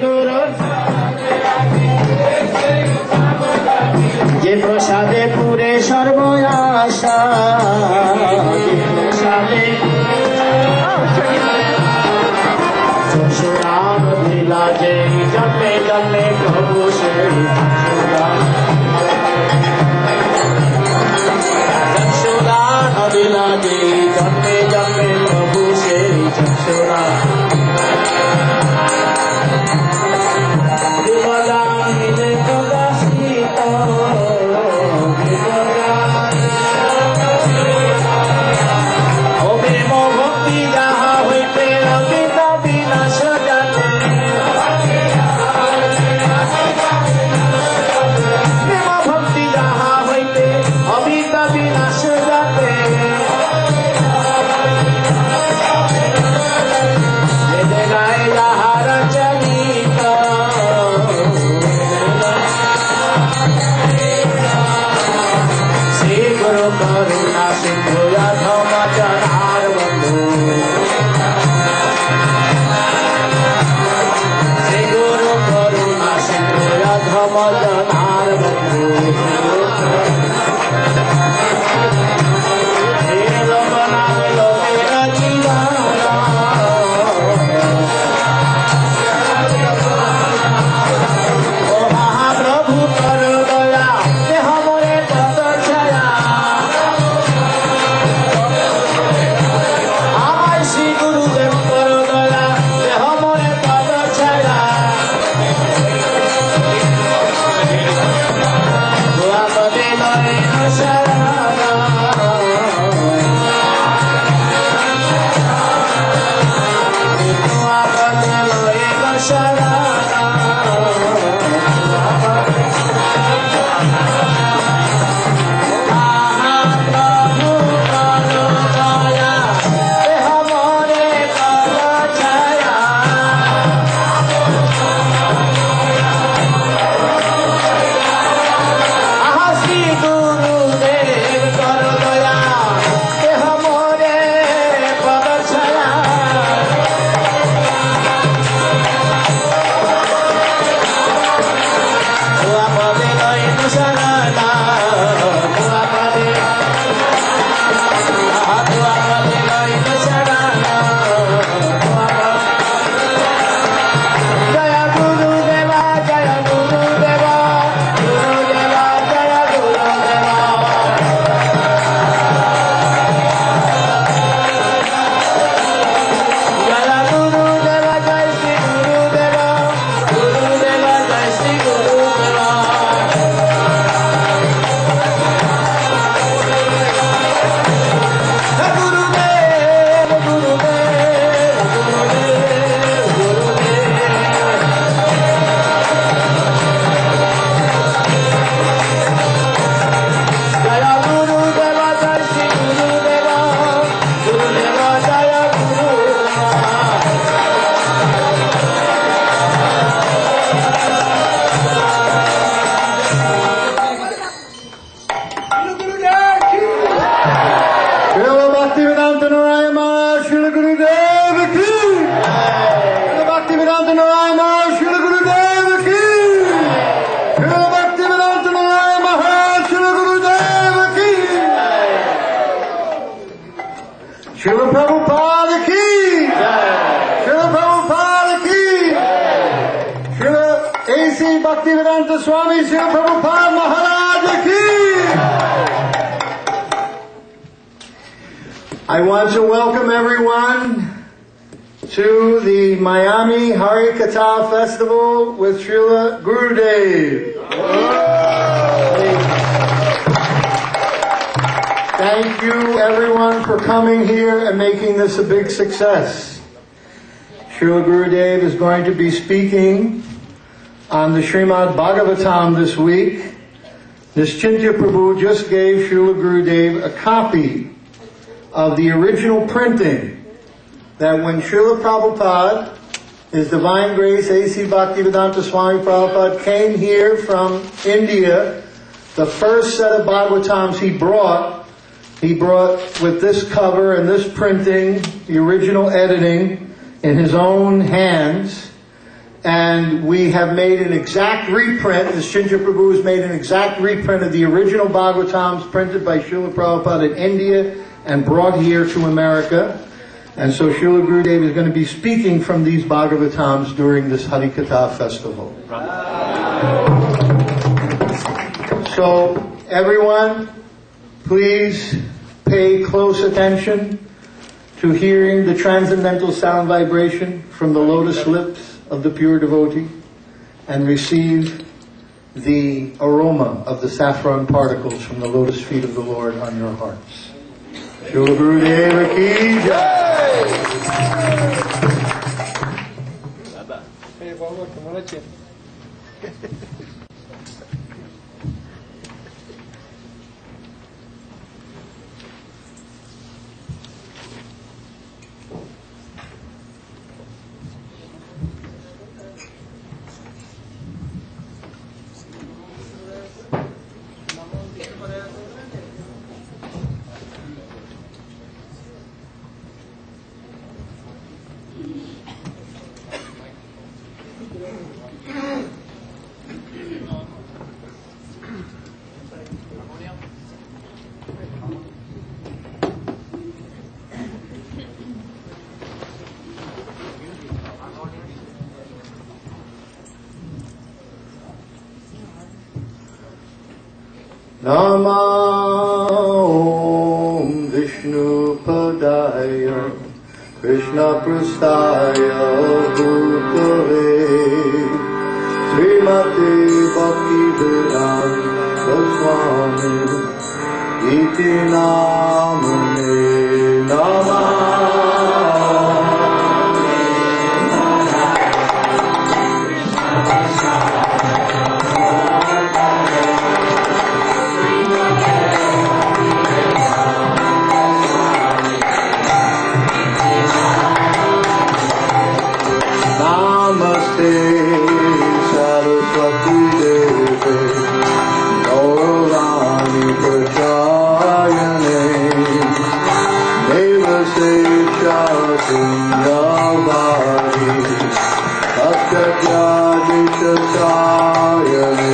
Guru যে প্রসাদে পুরে সর্বয়াশা, যে প্রসাদে চক্ষুরাম দিলা যে জন্মে জন্মে প্রভু সেই চক্ষুরা দিলা যে জন্মে জন্মে প্রভু সেই চক্ষুরা Swami Srila Prabhupada Maharaja ki. I want to welcome everyone to the Miami Hare Katha Festival with Srila Gurudeva. Thank you everyone for coming here and making this a big success. Srila Gurudeva is going to be speaking on the Srimad Bhagavatam this week. Nischintya Prabhu just gave Srila Gurudeva a copy of the original printing that when Srila Prabhupada, His Divine Grace A.C. Bhaktivedanta Swami Prabhupada came here from India, the first set of Bhagavatams he brought with this cover and this printing, the original editing, in his own hands. And we have made an exact reprint. The Shinja Prabhu has made an exact reprint of the original Bhagavatams printed by Srila Prabhupada in India and brought here to America. And so Srila Gurudev is going to be speaking from these Bhagavatams during this Harikatha festival. So everyone, please pay close attention to hearing the transcendental sound vibration from the lotus lips of the pure devotee and receive the aroma of the saffron particles from the lotus feet of the Lord on your hearts. Srila Gurudeva ki jai! Nama Om Vishnu Padaya Krishna Prastaya Bhutale Srimati Bhakti Vedanta Goswami Iti Namane Nama Namaste Saraswati Deve Gaurani Prachayane Devase Shasunyavadi Bhaktavyadishachayane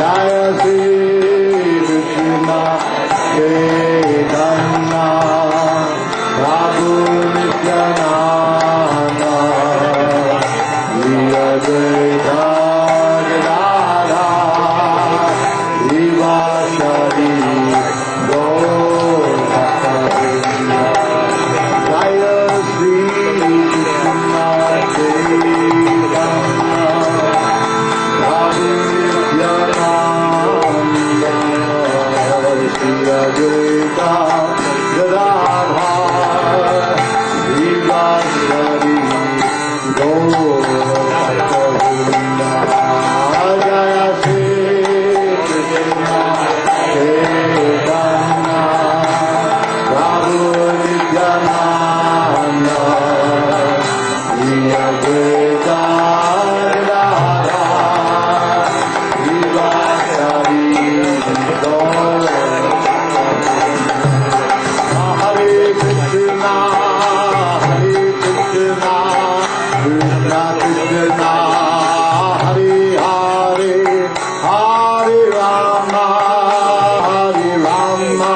Jai Sri Krishna Jai Advaita Gadadhar Srivasari Gaura Jaya Sri Krishna Chaitanya Prabhu Nityananda Sri Advaita Gadadhar Srivasari Gaura Hare Krishna, Hare Krishna, Krishna Krishna, Hare Hare, Hare Rama, Hare Rama,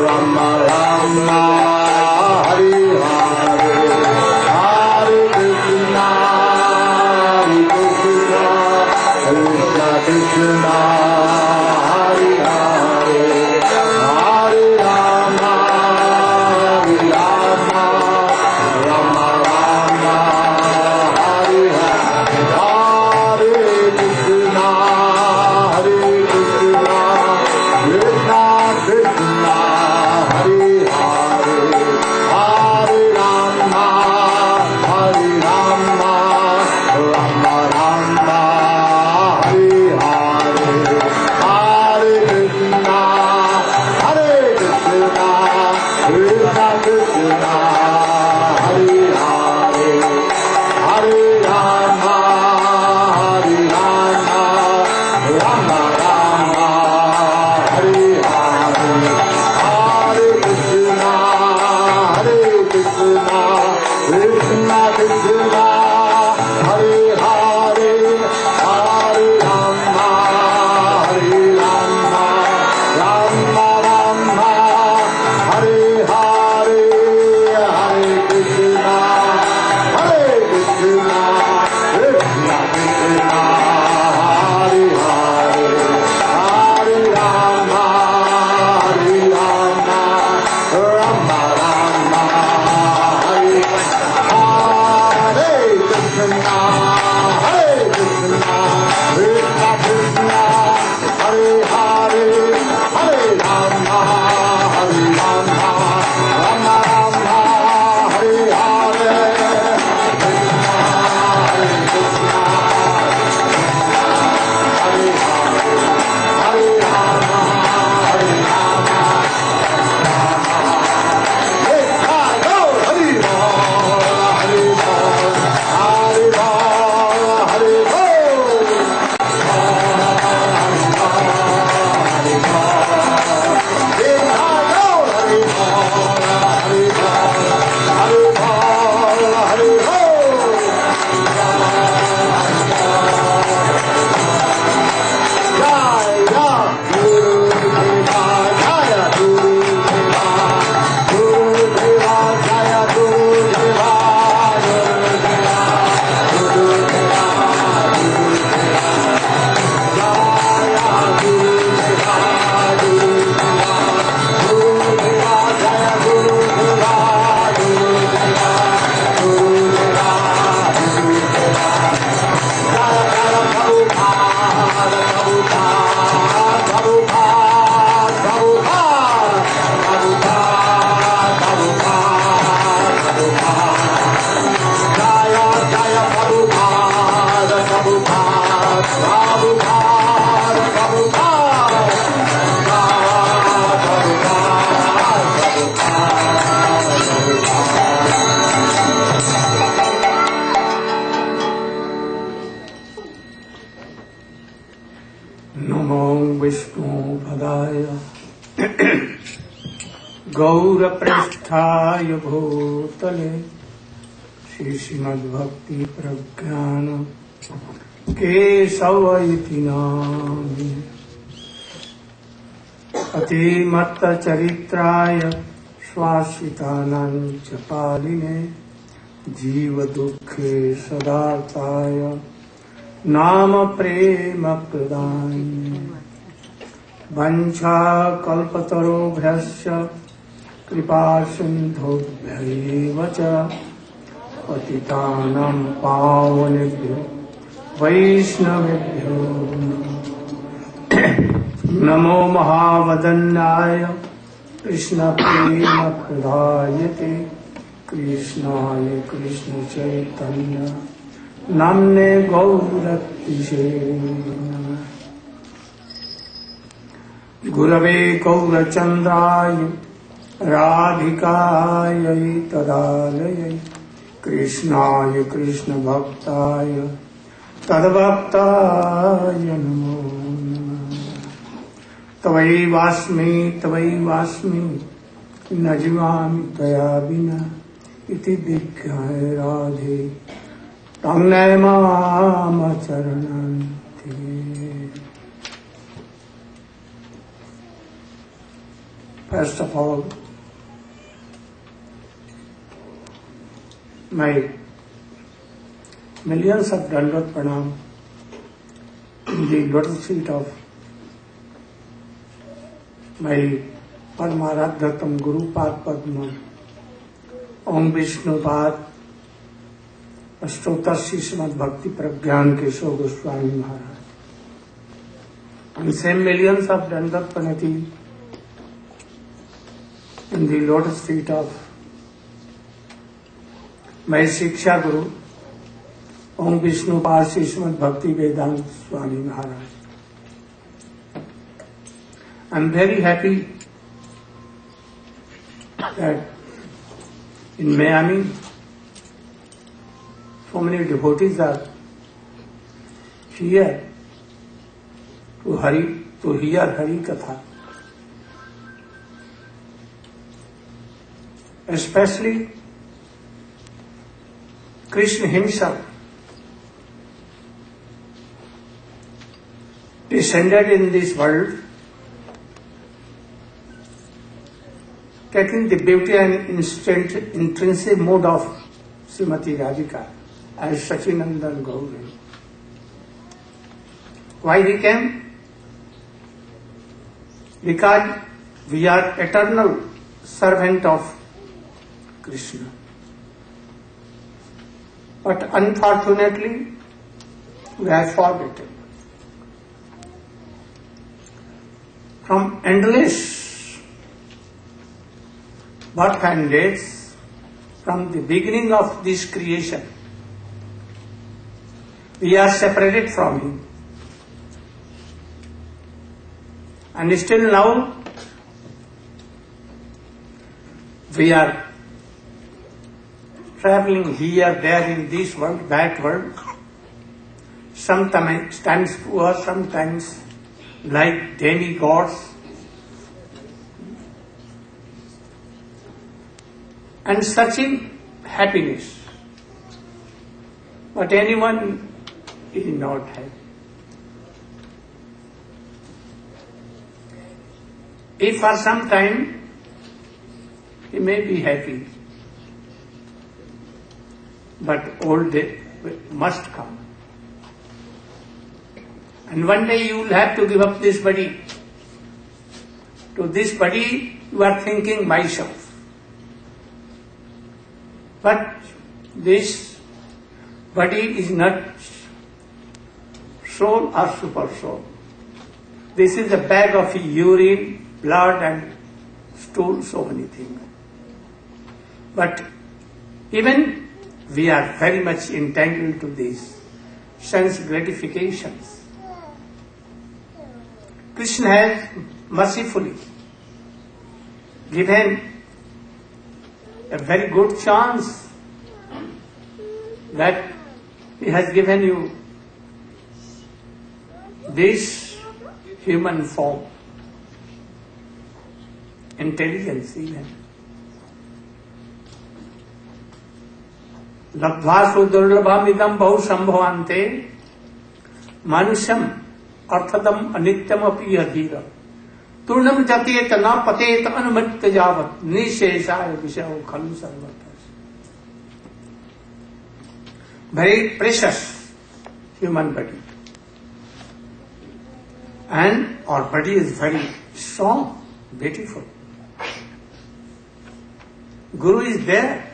Rama Rama, Hare Hare, Hare Krishna, Hare Krishna, Krishna Krishna, Hare Hare, Hare Rama, Hare Rama, Rama Rama, Hare Hare, Hare Krishna, Hare Krishna, Krishna Krishna, Hare Hare, Hare Rama, Hare Rama, Rama Rama, Hare Hare, Hare Krishna, Hare Krishna, Krishna Krishna, Hare Hare, Hare Rama, Hare Rama, Rama Rama, Hare Hare, Hare Krishna, Hare Krishna, Krishna Krishna, Hare Hare, Hare Rama, Hare Rama, Rama Rama, Hare Hare, Hare Krishna, Hare Krishna, Krishna Krishna, Hare Hare, Hare Rama, Hare Rama, Rama Rama, Hare Hare Krishna, Hare Krishna, Krishna Krishna, Hare Hare, Hare Rama, Hare Rama, Rama Rama, Hare Hare, Hare Krishna, Hare Hare, Hare Rama, Hare Rama, Hare Rama, Hare Rama, Hare Rama, Vishnupadaya Gaurapristhaya Bhutale Shri Srimad Bhakti Pragyana Kesavayati Nami Ati Matta Charitraya Swasitanam Chapaline Jiva Dukhe Sadartaya Nama Prema Pradanya Vancha Kalpatarobhyasya Kripa Sindhobhyaiva Cha Patitanam Pavanebhyo Vaishnavebhyo नमो महावदन्याय कृष्ण प्रेम प्रदायते कृष्णाय कृष्ण चैतन्य नाम्ने गौरतिशे गुरवे गौरचन्द्राय राधिकायै तदालयै कृष्णाय कृष्ण भक्ताय तद्भक्ताय नमो तवैवास्मि न जीवामि त्वया विना इति विज्ञाय राधे तं नयमामचरणन्ते। First of all, my millions of Dandavat Pranam in the lotus feet of my Paramaradhatam Guru Pad Padma, Om Vishnu Pad, Ashtotarshi Srimad Bhakti Pragyan Keshav Goswami Maharaja. And same millions of Dandavat Pranati in the lotus feet of my Shiksha Guru, Om Vishnu Pad Srimad Bhakti Vedanta Swami Maharaj. I am very happy that in Miami, so many devotees are here to hear Hari Katha. Especially Krishna himself descended in this world, taking the beauty and intrinsic mood of Srimati Radhika as Sachinandan Gauri. Why he came? Because we are eternal servant of Krishna. But unfortunately, we have forgotten. From endless birth and deaths, from the beginning of this creation, we are separated from Him. And still now, we are traveling here, there, in this world, that world, sometimes poor, sometimes like demigods, and searching happiness. But anyone is not happy. If for some time he may be happy, but old age must come. And one day you will have to give up this body. To this body you are thinking myself. But this body is not soul or super soul. This is a bag of urine, blood and stool, so many things. But even we are very much entangled to these sense gratifications. Krishna has mercifully given a very good chance that He has given you this human form, intelligence even. लब्ध्वासु दुर्लभमिदं बहु संभवान्ते मानुष्यम अर्थदम अनित्यम अपि यधीर तूर्णम जतेत न पतेत अनुमत्त यावत् निशेषाय विषयो खलु सर्वतः. Very precious human body, and our body is very strong, beautiful. Guru is there.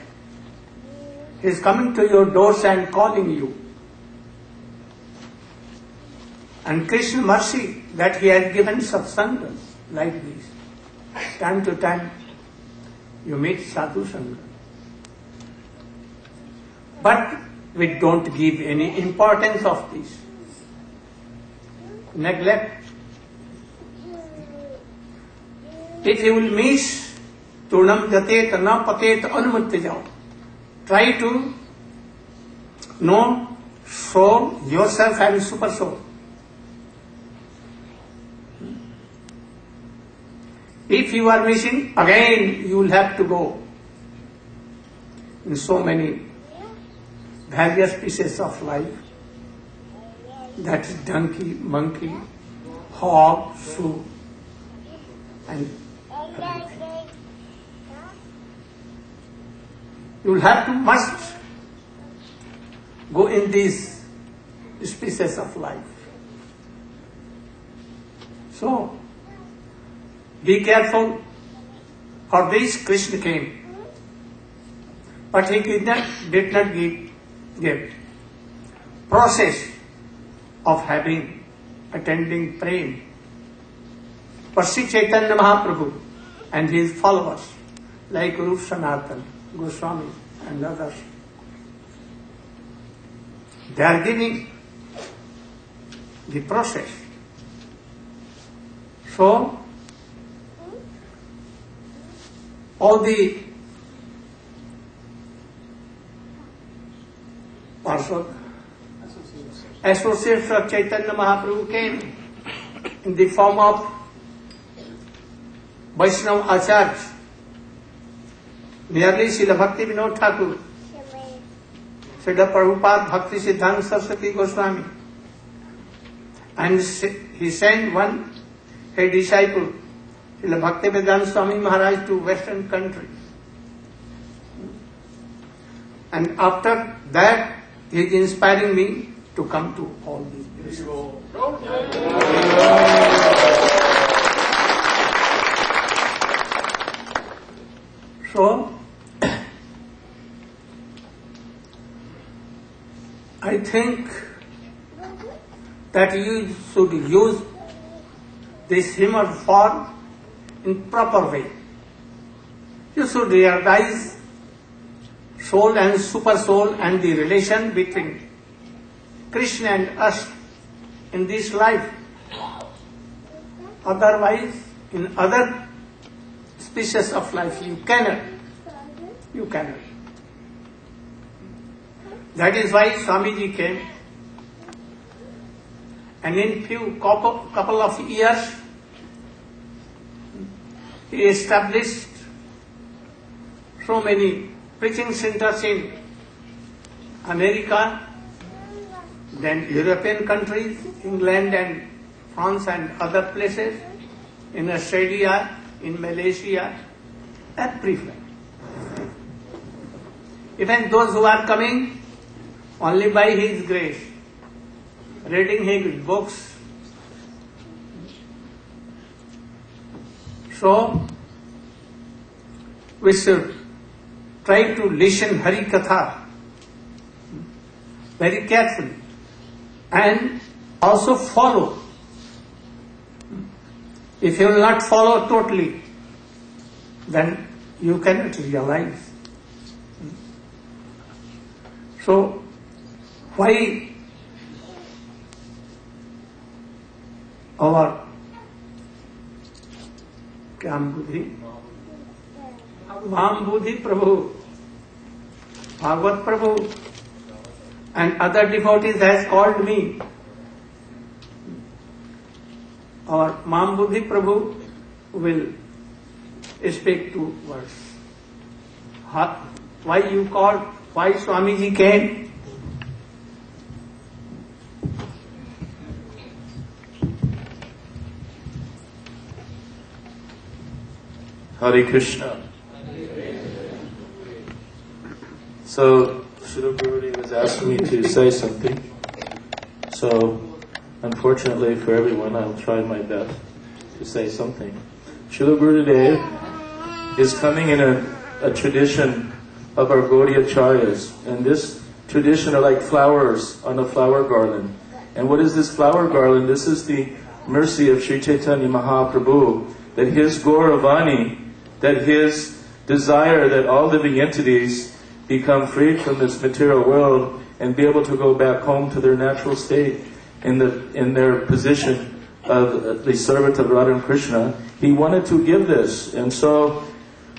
He is coming to your doors and calling you. And Krishna mercy that he has given satsangas like this. Time to time you meet sadhu sangha. But we don't give any importance of this. Neglect. If you will miss turnam jatet na patet anumutte jao. Try to know soul, yourself and super soul. If you are missing, again you will have to go in so many various pieces of life. That is donkey, monkey, hog, shoe, and everything. You will have to must go in these species of life. So, be careful. For this Krishna came. But he did not give process of attending praying. For Sri Chaitanya Mahaprabhu and his followers, like Guru Sanatana, Goswami and others, they are giving the process. So, all the associates of Chaitanya Mahaprabhu came in the form of Vaishnava Acharyas, merely Srila Bhakti Vinod Thakur, Srila Prabhupada Bhakti Siddhanta Saraswati Goswami, and he sent one a disciple, Srila Bhakti Vedanta Swami Maharaj, to Western countries. And after that, he is inspiring me to come to all these places. So, I think that you should use this human form in proper way. You should realize soul and super soul and the relation between Krishna and us in this life. Otherwise, in other species of life, you cannot. That is why Swamiji came. And in couple of years, he established so many preaching centers in America, then European countries, England and France and other places, in Australia, in Malaysia, everywhere. Even those who are coming only by his grace, reading his books. So, we should try to listen Hari Katha very carefully and also follow. If you will not follow totally, then you cannot realize. So, why our Mam Buddhi Prabhu, Bhagavad Prabhu and other devotees has called me. Our Mam Buddhi Prabhu will speak 2 words. Why you called? Why Swamiji came? Hare Krishna. So, Srila Gurudeva was asking me to say something. So, unfortunately for everyone, I'll try my best to say something. Srila Gurudeva is coming in a tradition of our Gaudiya Acharyas. And this tradition are like flowers on a flower garden. And what is this flower garland? This is the mercy of Sri Chaitanya Mahaprabhu, that his Gauravani, that his desire that all living entities become freed from this material world and be able to go back home to their natural state in their position of the servant of Radha and Krishna. He wanted to give this. And so,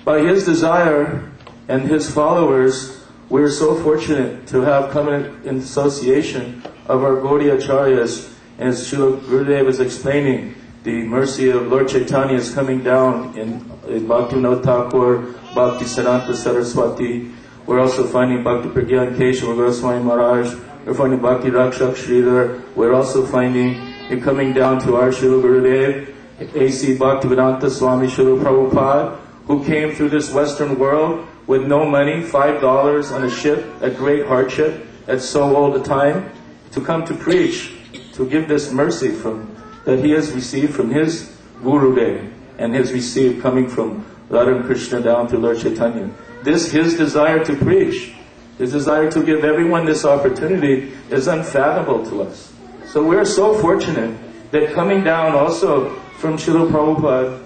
by his desire and his followers, we're so fortunate to have come in association of our Gaudiya Acharyas. As Srila Gurudeva was explaining, the mercy of Lord Chaitanya is coming down in Bhaktivinoda Thakur, Bhakti Siddhanta Saraswati. We're also finding Bhakti Pragyan Keshava Goswami Maharaj. We're finding Bhakti Rakshak Sridhar. We're also finding it coming down to our Srila Gurudev, A.C. Bhaktivedanta Swami Srila Prabhupada, who came through this Western world with no money, $5 on a ship, at great hardship, at so old a time, to come to preach, to give this mercy that he has received from his Gurudev, and has received coming from Radha and Krishna down to Lord Chaitanya. This, his desire to preach, his desire to give everyone this opportunity, is unfathomable to us. So we're so fortunate that coming down also from Srila Prabhupada,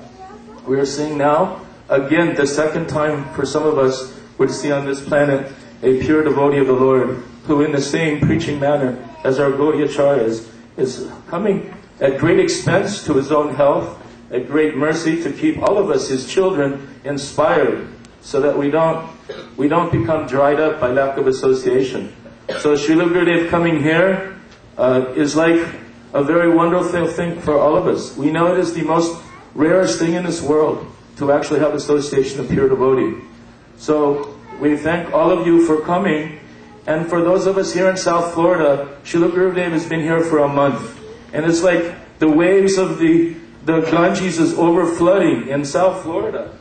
we are seeing now, again, the second time for some of us, we're to see on this planet a pure devotee of the Lord, who in the same preaching manner as our Gaudiya Acharyas is coming at great expense to his own health, at great mercy to keep all of us, his children, inspired, so that we don't become dried up by lack of association. So Srila Gurudev coming here is like a very wonderful thing for all of us. We know it is the most rarest thing in this world to actually have association of pure devotee. So we thank all of you for coming. And for those of us here in South Florida, Srila Gurudev has been here for a month. And it's like the waves of the Ganges is overflooding in South Florida.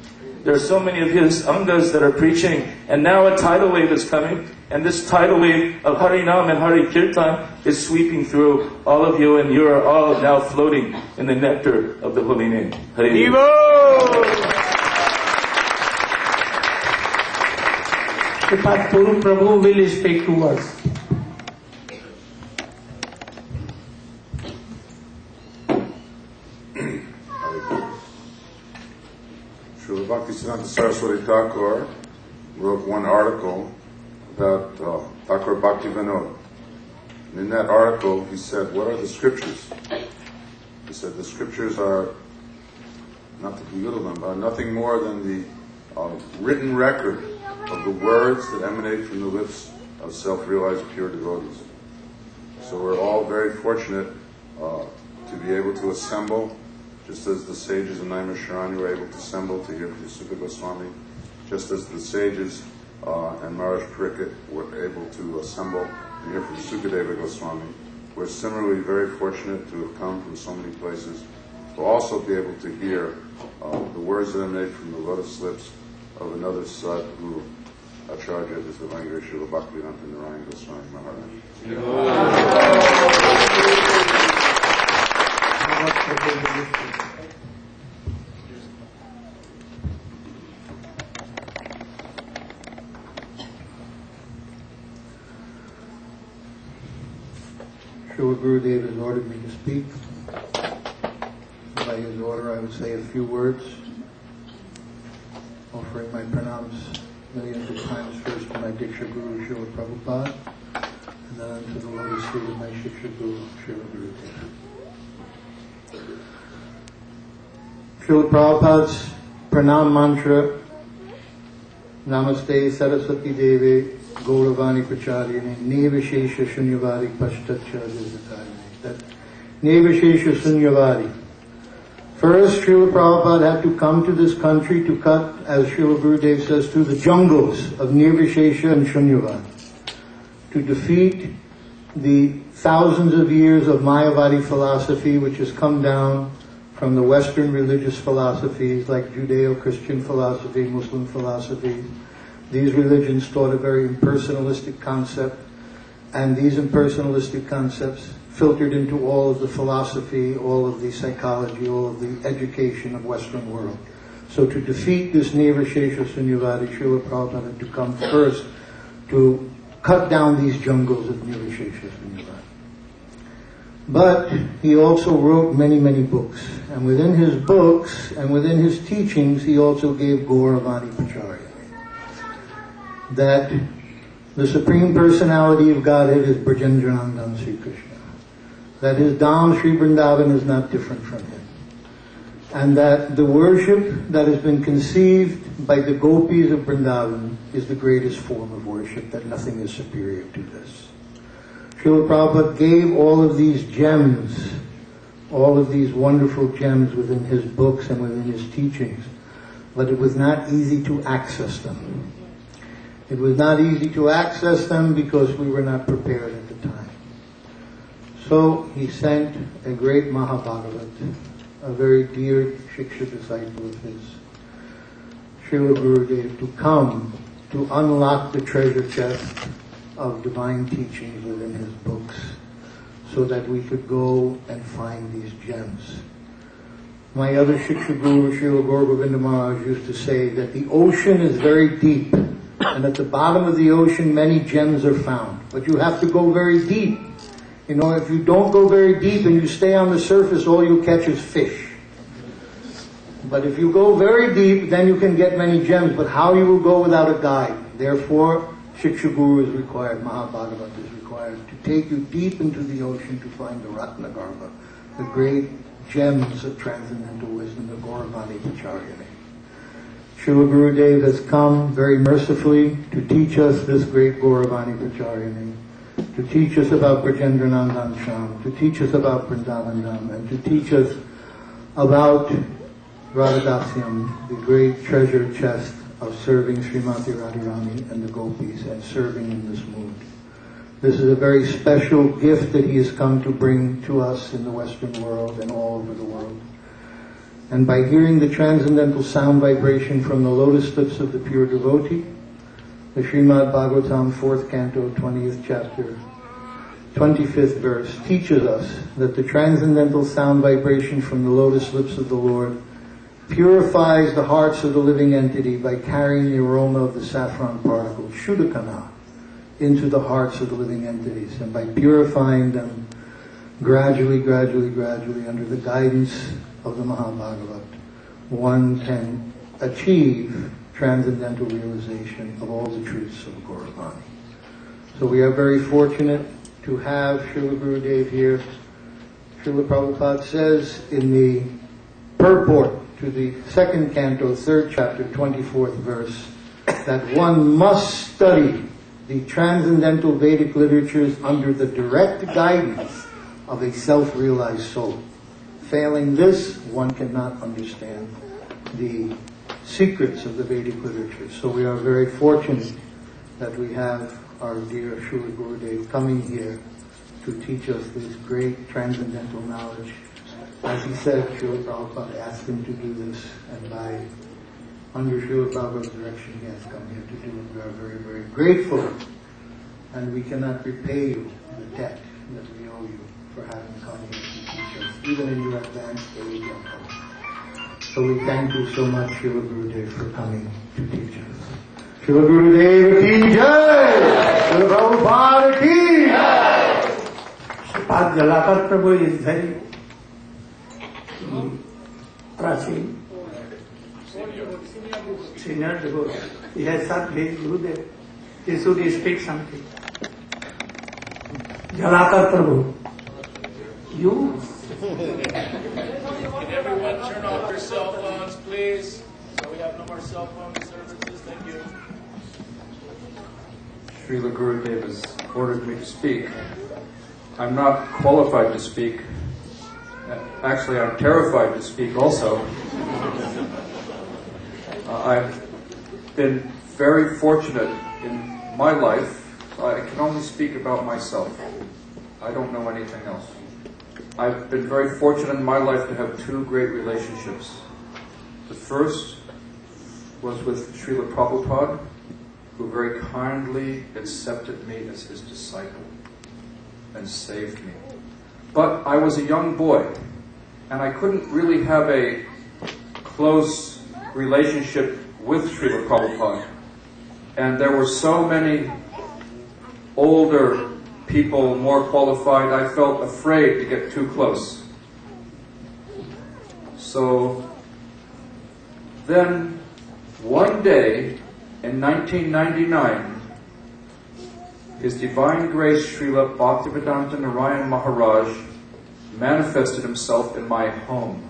There are so many of his Angas that are preaching, and now a tidal wave is coming, and this tidal wave of Harinam and Hari Kirtan is sweeping through all of you, and you are all now floating in the nectar of the holy name. Hare Prabhu will speak to us. Srila Bhaktisiddhanta Saraswati Thakur wrote one article about Thakur Bhaktivinoda. And in that article, he said, what are the scriptures? He said, the scriptures are, not to belittle them, are nothing more than the written record of the words that emanate from the lips of self-realized pure devotees. So we're all very fortunate to be able to assemble, just as the sages of Naimisharanya were able to assemble to hear from Sukha Goswami, just as the sages and Maharaj Pariksit were able to assemble to hear from Sukadeva Goswami. We're similarly very fortunate to have come from so many places to also be able to hear the words that emanate from the lotus lips of another Sadguru Acharya, is the Vangari Srila Bhaktivedanta Narayana Goswami Maharaja. Srila Gurudev has ordered me to speak. By his order, I would say a few words, offering my pranams millions of times first to my Diksha Guru, Srila Prabhupada, and then to the lotus feet of my Shiksha Guru, Srila Gurudev. Srila Prabhupada's pranam mantra, Namaste Saraswati Devi Gauravani Pracharyane Nevashesha Shunyavadi Pashtatcharyane. That Nevashesha Shunyavadi. First, Srila Prabhupada had to come to this country to cut, as Srila Gurudev says, through the jungles of Nirvishesha and Shunyavad, to defeat the thousands of years of Mayavadi philosophy which has come down from the Western religious philosophies like Judeo-Christian philosophy, Muslim philosophy. These religions taught a very impersonalistic concept, and these impersonalistic concepts filtered into all of the philosophy, all of the psychology, all of the education of Western world. So to defeat this Nirvishesha Sunyavadi, Srila Prabhupada had to come first to cut down these jungles of Nirvishesha Sunyavadi. But he also wrote many, many books. And within his books and within his teachings, he also gave Gauravani Pacharya. That the Supreme Personality of Godhead is Brajendranandan Sri Krishna. That his Dham Sri Vrindavan is not different from him. And that the worship that has been conceived by the gopis of Vrindavan is the greatest form of worship, that nothing is superior to this. Srila Prabhupada gave all of these gems, all of these wonderful gems within his books and within his teachings, but it was not easy to access them. It was not easy to access them because we were not prepared at the time. So he sent a great Mahabhagavat, a very dear Shiksha disciple of his, Srila Gurudev, to come to unlock the treasure chest of divine teachings within his books so that we could go and find these gems. My other Shiksha Guru, Srila Gaura Govinda Maharaj, used to say that the ocean is very deep, and at the bottom of the ocean many gems are found. But you have to go very deep. You know, if you don't go very deep and you stay on the surface, all you catch is fish. But if you go very deep, then you can get many gems. But how you will go without a guide? Therefore, Shiksha Guru is required, Mahabhagavat is required to take you deep into the ocean to find the Ratnagarbha, the great gems of transcendental wisdom, the Gauravani Pacharyani. Srila Gurudev has come very mercifully to teach us this great Gauravani Pacharyani, to teach us about Brajendranandan Sham, to teach us about Vrindavan Dham, and to teach us about Radhadasyam, the great treasure chest of serving Srimati Radharani and the gopis and serving in this mood. This is a very special gift that he has come to bring to us in the Western world and all over the world. And by hearing the transcendental sound vibration from the lotus lips of the pure devotee, the Srimad Bhagavatam, 4th canto, 20th chapter, 25th verse, teaches us that the transcendental sound vibration from the lotus lips of the Lord purifies the hearts of the living entity by carrying the aroma of the saffron particle, Shuddhakana, into the hearts of the living entities. And by purifying them gradually, under the guidance of the Mahabhagavat, one can achieve transcendental realization of all the truths of Gauravani. So we are very fortunate to have Srila Gurudev here. Srila Prabhupada says in the purport to the 2nd canto, 3rd chapter, 24th verse, that one must study the transcendental Vedic literatures under the direct guidance of a self-realized soul. Failing this, one cannot understand the secrets of the Vedic literature. So we are very fortunate that we have our dear Srila Gurudev coming here to teach us this great transcendental knowledge. As he said, Srila Prabhupada asked him to do this, and under Srila Prabhupada's direction, he has come here to do it. We are very, very grateful, and we cannot repay you the debt that we owe you for having come here to teach us, even in your advanced age of health. So we thank you so much, Srila Gurudev, for coming to teach us. Srila Gurudev ki jai! Srila Prabhupada ki jai! Sripad Jalakar Prabhu is very Prachi, senior devotee. He has said his Gurudev, he should speak something. Jalakar Prabhu, you? Can everyone turn off their cell phones, please? So we have no more cell phone disturbances. Thank you. Srila Gurudev has ordered me to speak. I'm not qualified to speak. Actually, I'm terrified to speak also. I've been very fortunate in my life. I can only speak about myself. I don't know anything else. I've been very fortunate in my life to have two great relationships. The first was with Srila Prabhupada, who very kindly accepted me as his disciple and saved me. But I was a young boy, and I couldn't really have a close relationship with Srila Prabhupada. And there were so many older people more qualified, I felt afraid to get too close. So then one day in 1999, His Divine Grace Srila Bhaktivedanta Narayana Maharaj manifested himself in my home.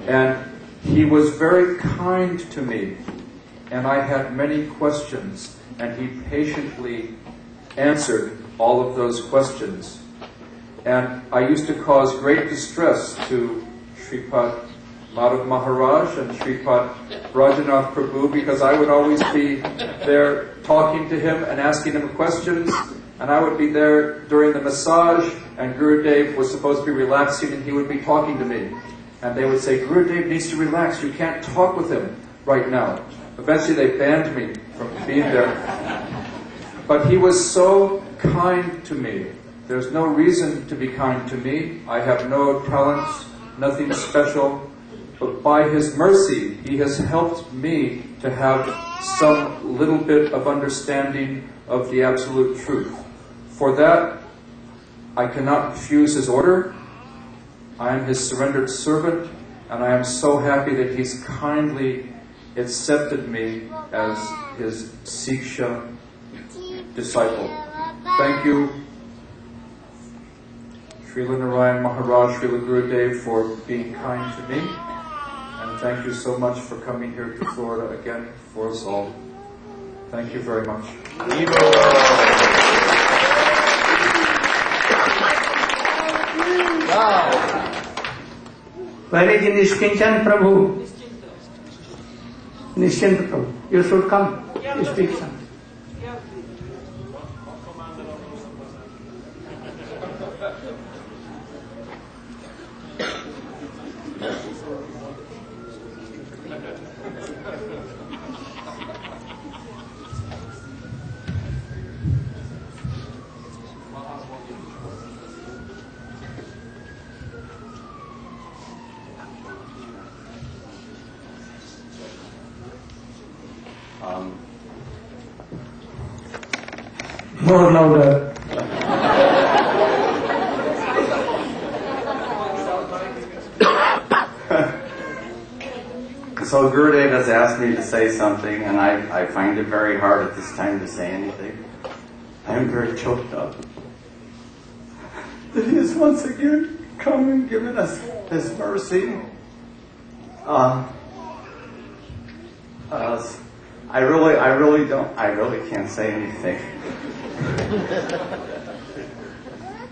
And he was very kind to me, and I had many questions, and he patiently answered all of those questions. And I used to cause great distress to Sripad Madhav Maharaj and Sripad Brajanath Prabhu, because I would always be there talking to him and asking him questions, and I would be there during the massage, and Gurudev was supposed to be relaxing, and he would be talking to me. And they would say, Gurudev needs to relax, you can't talk with him right now. Eventually they banned me from being there. But he was so kind to me. There's no reason to be kind to me. I have no talents, nothing special. But by his mercy, he has helped me to have some little bit of understanding of the absolute truth. For that, I cannot refuse his order. I am his surrendered servant, and I am so happy that he's kindly accepted me as his Siksha disciple. Thank you, Srila Narayana Maharaj, Srila Gurudev, for being kind to me. And thank you so much for coming here to Florida again for us all. Thank you very much. Where is Nishkinchan Prabhu? Nishkinchan Prabhu, you should come, speak something. More louder. So Gurudev has asked me to say something, and I find it very hard at this time to say anything. I am very choked up. That he has once again come and given us his mercy. I really can't say anything.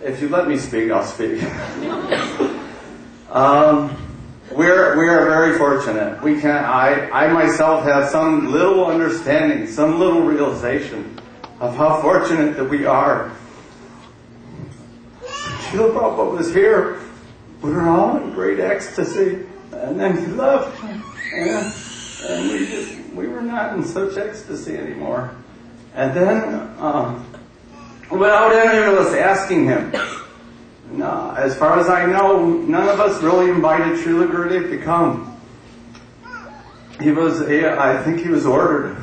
If you let me speak, I'll speak. We are very fortunate. I myself have some little understanding, some little realization of how fortunate that we are. Srila Prabhupada was here. We were all in great ecstasy, and then he left, and we were not in such ecstasy anymore. And then, without any of us asking him, no, as far as I know, none of us really invited Srila Gurudev to come. I think he was ordered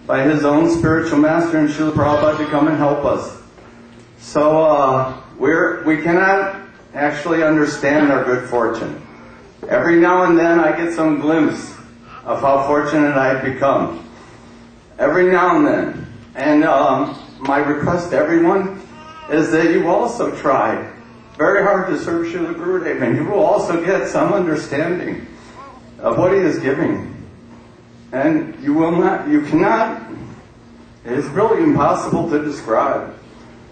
by his own spiritual master and Srila Prabhupada to come and help us. So we cannot actually understand our good fortune. Every now and then I get some glimpse of how fortunate I have become. Every now and then. And my request to everyone is that you also try very hard to serve Srila Gurudev, and you will also get some understanding of what he is giving. And you cannot, it is really impossible to describe.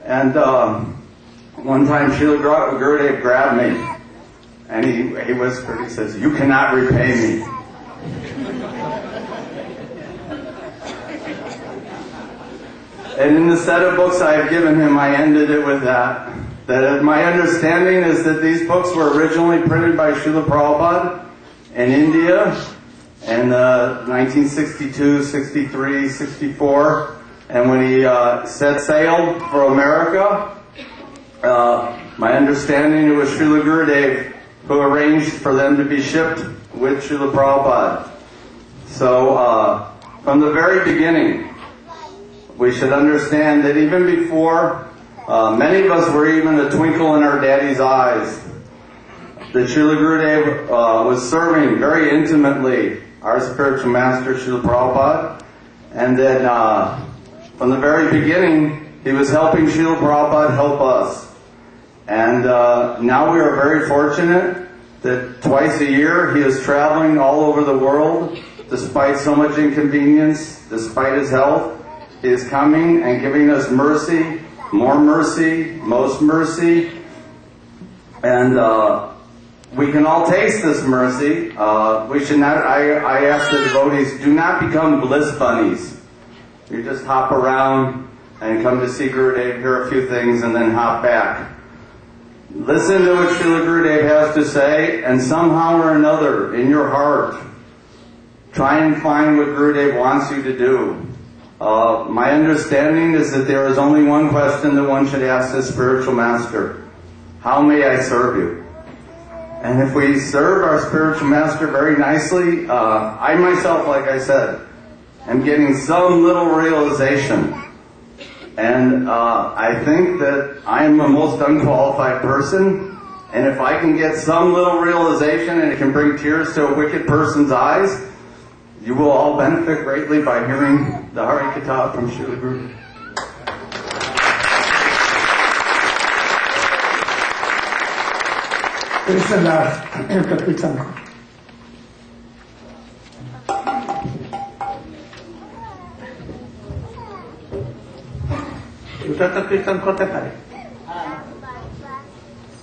And one time Srila Gurudev grabbed me, and he whispered, he says, "You cannot repay me." And in the set of books I have given him, I ended it with that. That my understanding is that these books were originally printed by Srila Prabhupada in India in 1962, 63, 64. And when he set sail for America, my understanding it was Srila Gurudev who arranged for them to be shipped with Srila Prabhupada. So from the very beginning, we should understand that even before many of us were even a twinkle in our daddy's eyes, that Srila Gurudev was serving very intimately our spiritual master, Srila Prabhupada, and that from the very beginning, he was helping Srila Prabhupada help us. And now we are very fortunate that twice a year he is traveling all over the world, despite so much inconvenience, despite his health. He is coming and giving us mercy, more mercy, most mercy, and we can all taste this mercy. We should not, I ask the devotees, do not become bliss bunnies. You just hop around and come to see Gurudev, hear a few things, and then hop back. Listen to what Srila Gurudev has to say, and somehow or another, in your heart, try and find what Gurudev wants you to do. My understanding is that there is only one question that one should ask the spiritual master. How may I serve you? And if we serve our spiritual master very nicely, I myself, like I said, am getting some little realization. And I think that I am the most unqualified person, and if I can get some little realization and it can bring tears to a wicked person's eyes, you will all benefit greatly by hearing the Hare Katha from Srila Gurudev. Krishna Das, একটা কীর্তন কর। দুটা তো কীর্তন করতে পারে,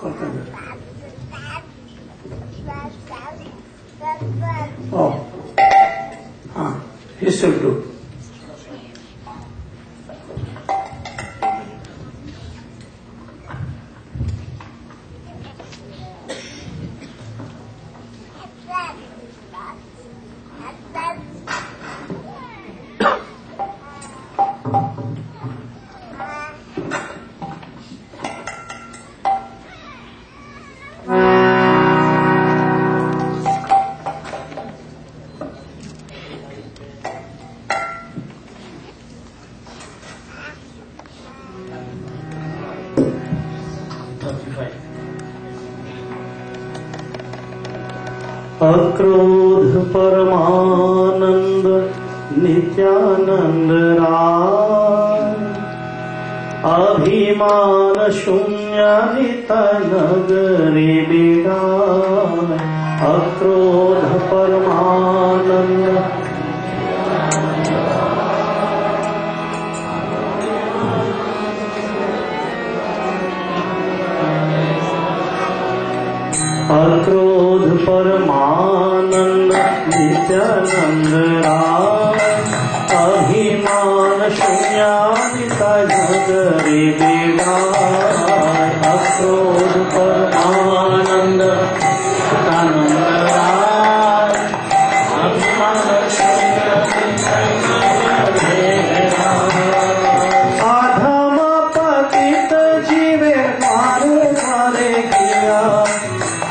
করতে পারে। ও হ্যাঁ, he should do. अक्रोध परमानंद नित्यानंद राय, अभिमान शून्य हित नगरी बिराय। अक्रोध परमानंद अक्रोध परमानंद नित्यानंद राय, अभिमान शून्यामित नगरी बिराय। अक्रोध परमानंद नित्यानंद राय, अभिमान शून्यामित नगरी बिराय। अधम पतित जीवे मारे मारे किया,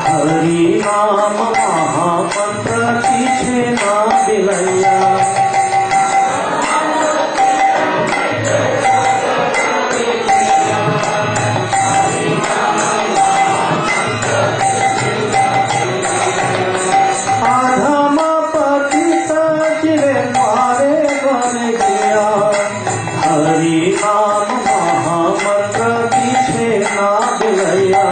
हरि नाम महामंत्र पीछे ना दिलैया। अधम पतित जीवे मारे बन गया, हरि नाम महामंत्र पीछे ना दिलैया।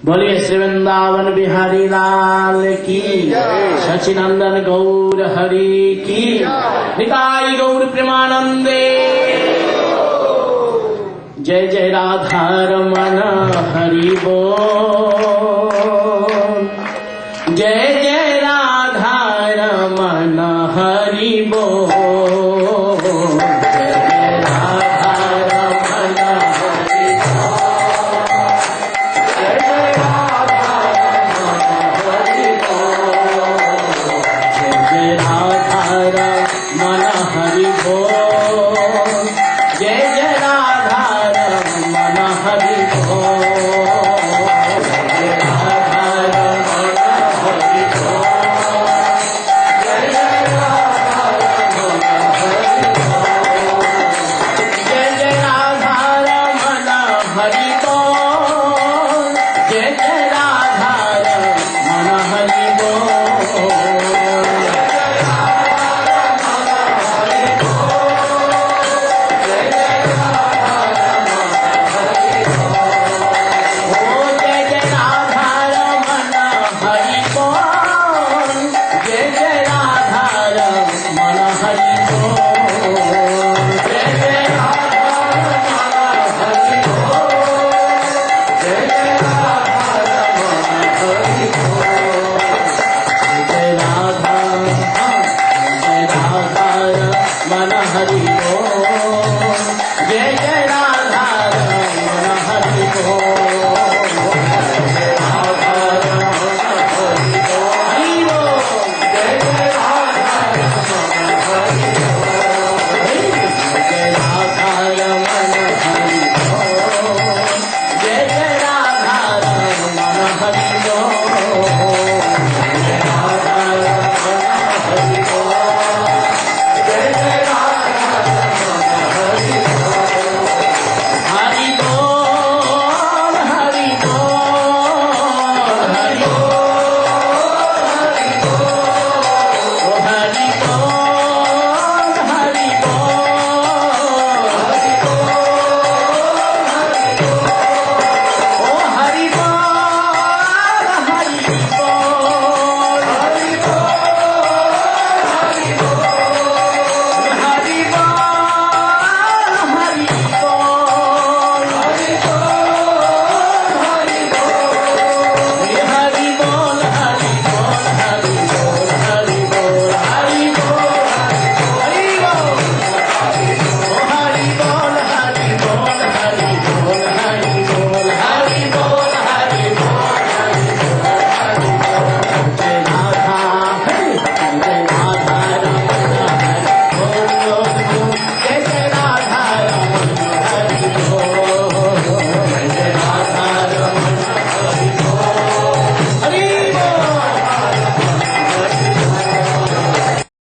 बोलिए श्री वृंदावन बिहारी लाल की, सचिनंदन गौर हरि की, निताई गौर प्रेमानंदे। जय जय राधा रमन हरि बोल।